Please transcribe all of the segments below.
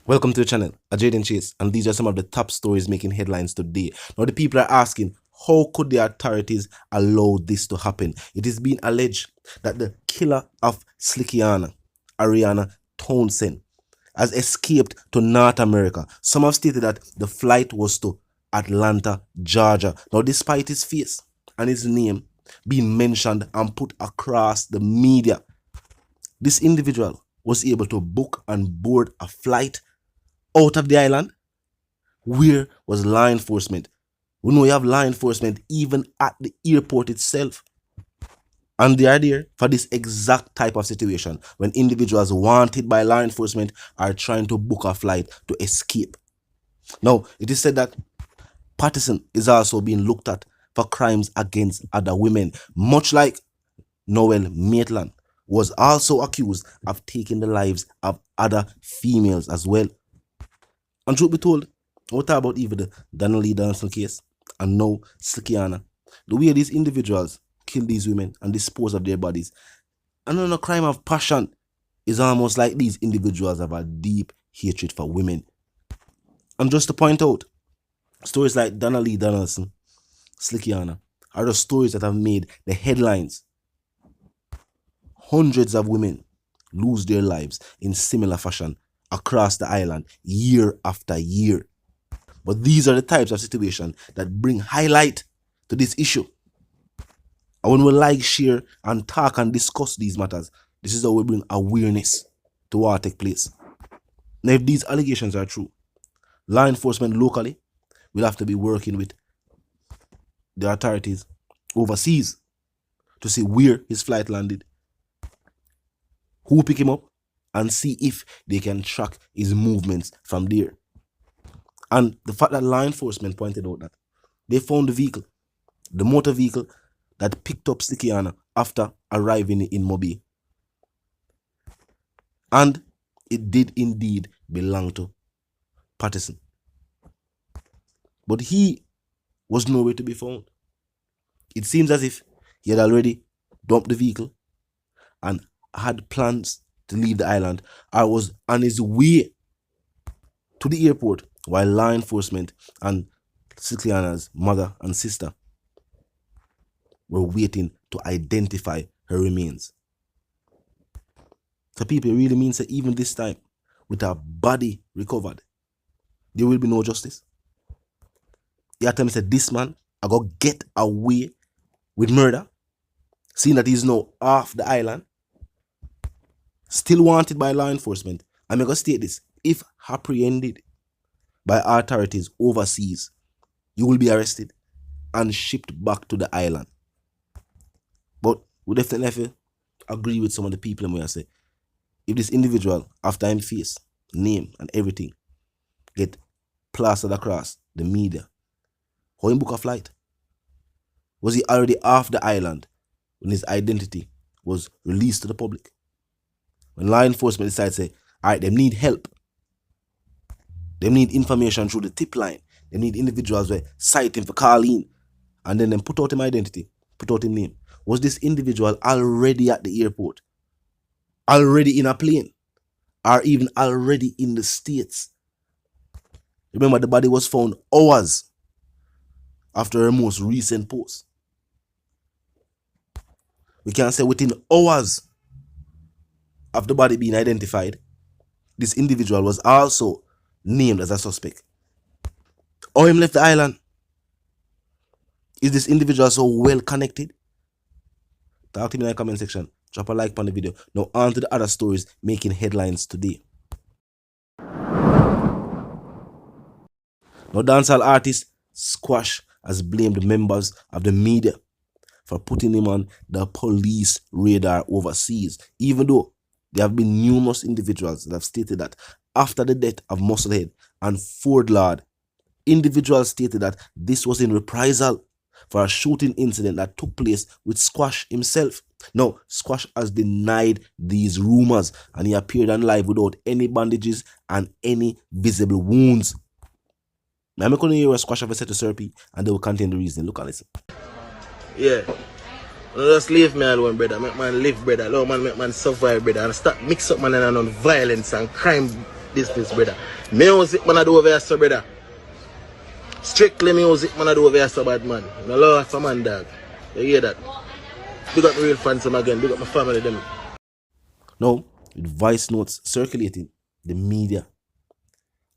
Welcome to the channel, Jaden Chase, and these are some of the top stories making headlines today. Now, the people are asking, how could the authorities allow this to happen? It is being alleged that the killer of Slickianna, Ariana Townsend, has escaped to North America. Some have stated that the flight was to Atlanta, Georgia. Now, despite his face and his name being mentioned and put across the media, this individual was able to book and board a flight out of the island. Where was law enforcement? We know you have law enforcement even at the airport itself. And they are there for this exact type of situation when individuals wanted by law enforcement are trying to book a flight to escape. Now, it is said that Patterson is also being looked at for crimes against other women, much like Noel Maitland was also accused of taking the lives of other females as well. And truth be told, what about even the Donnelly Donaldson case and now Slickianna? The way these individuals kill these women and dispose of their bodies, and on a crime of passion, is almost like these individuals have a deep hatred for women. And just to point out, stories like Donnelly Donaldson, Slickianna are the stories that have made the headlines. Hundreds of women lose their lives in similar fashion across the island year after year. But these are the types of situations that bring highlight to this issue. And when we like, share, and talk and discuss these matters, this is how we bring awareness to what take place. Now, if these allegations are true, law enforcement locally will have to be working with the authorities overseas to see where his flight landed, who pick him up, and see if they can track his movements from there. And the fact that law enforcement pointed out that they found the vehicle, the motor vehicle that picked up Slickianna after arriving in Mobile. And it did indeed belong to Patterson. But he was nowhere to be found. It seems as if he had already dumped the vehicle and had plans to leave the island, or was on his way to the airport while law enforcement and Slickianna's mother and sister were waiting to identify her remains. So people, really means that even this time, with her body recovered, there will be no justice. You have to say this man I go get away with murder, seeing that he's now off the island, still wanted by law enforcement. I'm going to state this: if apprehended by authorities overseas, you will be arrested and shipped back to the island. But we definitely have to agree with some of the people who say, if this individual, after him face, name, and everything, get plastered across the media, how him book a flight? Was he already off the island when his identity was released to the public? When law enforcement decided to say, all right, they need help. They need information through the tip line. They need individuals who cite him for calling, and then put out him identity, put out him name. Was this individual already at the airport? Already in a plane? Or even already in the States? Remember, the body was found hours after her most recent post. We can say within hours of the body being identified, this individual was also named as a suspect. Or him left the island. Is this individual so well connected? Talk to me in the comment section. Drop a like on the video. Now on to the other stories making headlines today. Now, dancehall artist Squash has blamed members of the media for putting him on the police radar overseas, even though there have been numerous individuals that have stated that after the death of Musclehead and Ford Lord, individuals stated that this was in reprisal for a shooting incident that took place with Squash himself. Now, Squash has denied these rumors, and he appeared on live without any bandages and any visible wounds. Now, I'm going to hear a Squash have a set to Serpy, and they will contain the reason. Look and listen. Yeah. Just leave me alone, brother. Make man live, brother. Allow man, make man survive, brother. And stop mix up man and on violence and crime business, brother. Music, man, I do over here, so, brother. Strictly music, man, I do over here, so, bad, man. No love for man, dog. You hear that? Big up my real fans, again. Big up my family, them. Now, with voice notes circulating, the media,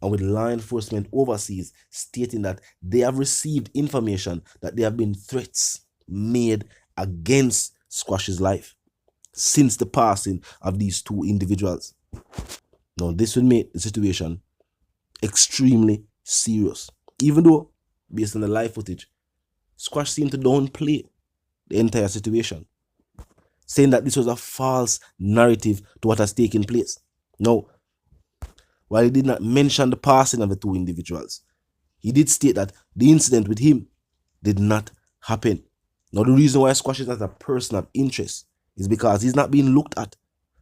and with law enforcement overseas stating that they have received information that there have been threats made against Squash's life since the passing of these two individuals. Now, this will make the situation extremely serious. Even though, based on the live footage, Squash seemed to downplay the entire situation, saying that this was a false narrative to what has taken place. Now, while he did not mention the passing of the two individuals, he did state that the incident with him did not happen. Now, the reason why Squash is not a person of interest is because he's not being looked at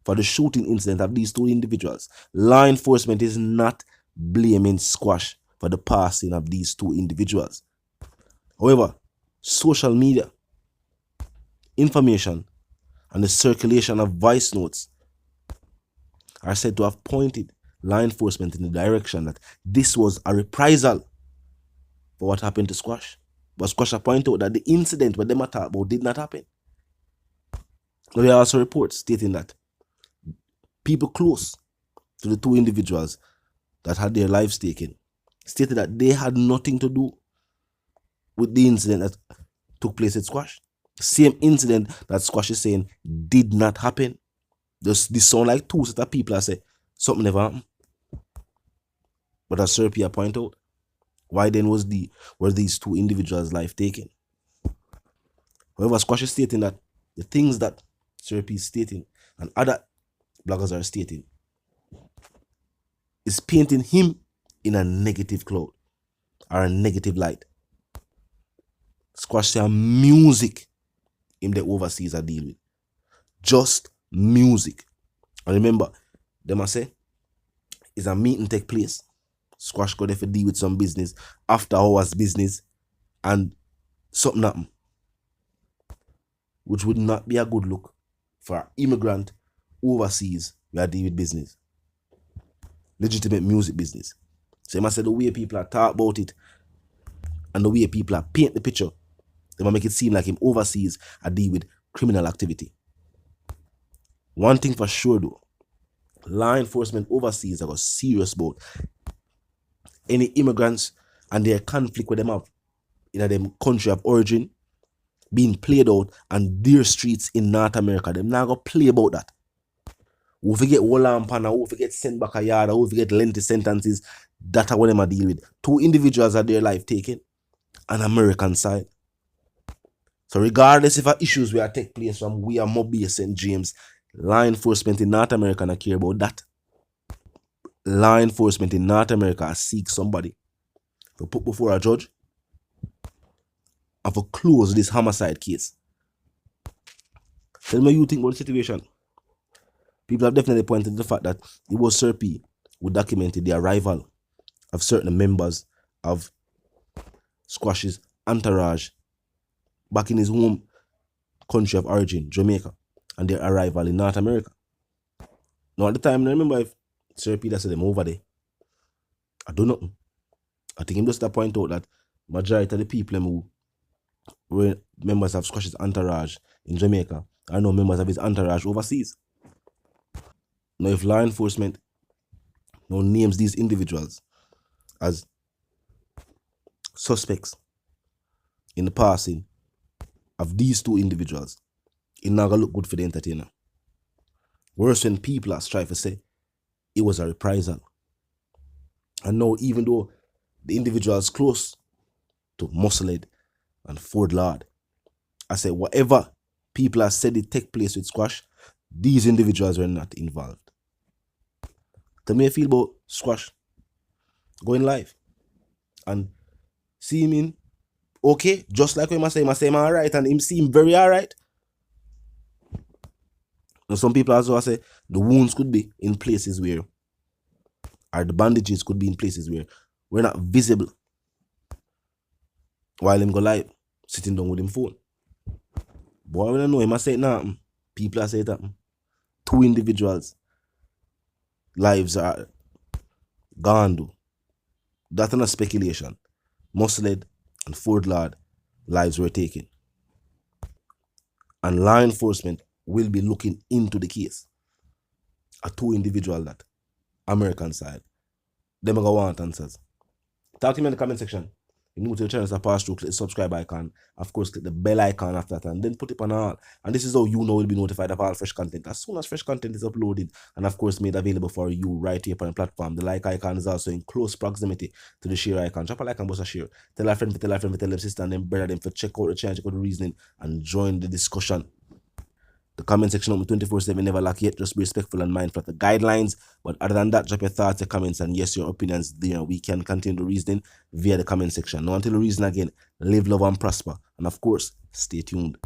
for the shooting incident of these two individuals. Law enforcement is not blaming Squash for the passing of these two individuals. However, social media, information, and the circulation of voice notes are said to have pointed law enforcement in the direction that this was a reprisal for what happened to Squash. But Squash pointed out that the incident what they talk about did not happen. There are also reports stating that people close to the two individuals that had their lives taken stated that they had nothing to do with the incident that took place at Squash. Same incident that Squash is saying did not happen. This sound like two set of people that say something never happened. But as Sir Pierre pointed out, why then were these two individuals' life taken? However, Squash is stating that the things that Sir P is stating and other bloggers are stating is painting him in a negative cloud or a negative light. Squash say music in the overseas are deal with. Just music. And remember, them I say, is a meeting take place. Squash go there for deal with some business, after hours business, and something happen, which would not be a good look for an immigrant overseas where deal with business. Legitimate music business. So I say the way people are talk about it and the way people are paint the picture, they might make it seem like him overseas are deal with criminal activity. One thing for sure though, law enforcement overseas are got serious about any immigrants and their conflict with them have in them country of origin being played out on their streets in North America. Them not gonna play about that. Who forget Wallam Pana, who forget send back a yard, who forget lengthy sentences, that are what them are deal with. Two individuals are their life taken on American side. So regardless if issues will take place from we are Mobile St. James, law enforcement in North America not care about that. Law enforcement in North America seek somebody to put before a judge and for close this homicide case. Tell me what you think about the situation. People have definitely pointed to the fact that it was Sir P who documented the arrival of certain members of Squash's entourage back in his home country of origin, Jamaica, and their arrival in North America. Now at the time, I remember if Sir Peter said them over there, I do nothing. I think him just to point out that majority of the people who were members of Squash's entourage in Jamaica are now members of his entourage overseas. Now if law enforcement now names these individuals as suspects in the passing of these two individuals, it not gonna look good for the entertainer. Worse when people are trying to say it was a reprisal. And now even though the individuals close to Musselhead and Ford Lord, I say whatever people have said it take place with Squash, these individuals were not involved. Tell me how you feel about Squash going live and see him in okay, just like when I say him alright and him seem very alright. And some people also say the wounds could be in places where, or the bandages could be in places where we're not visible while him go live, sitting down with him phone. Boy, when I know him, I say it now. People are saying that two individuals' lives are Gone do. That's not speculation. Musselhead and Fort Lord lives were taken. And law enforcement will be looking into the case. A two individual that American side. Them go want answers. Talk to me in the comment section. You new to the channel, so pass through, click the subscribe icon. Of course, click the bell icon after that, and then put it on all. And this is how you know you'll be notified of all fresh content as soon as fresh content is uploaded, and of course made available for you right here on the platform. The like icon is also in close proximity to the share icon. Drop a like and bust a share. Tell a friend, tell a friend, tell them sister and them brother them for check out the channel, check out the reasoning, and join the discussion. The comment section open 24/7, never lack yet. Just be respectful and mindful of the guidelines. But other than that, drop your thoughts, your comments, and yes, your opinions there. We can continue the reasoning via the comment section. Now, until the reason again, live, love, and prosper. And of course, stay tuned.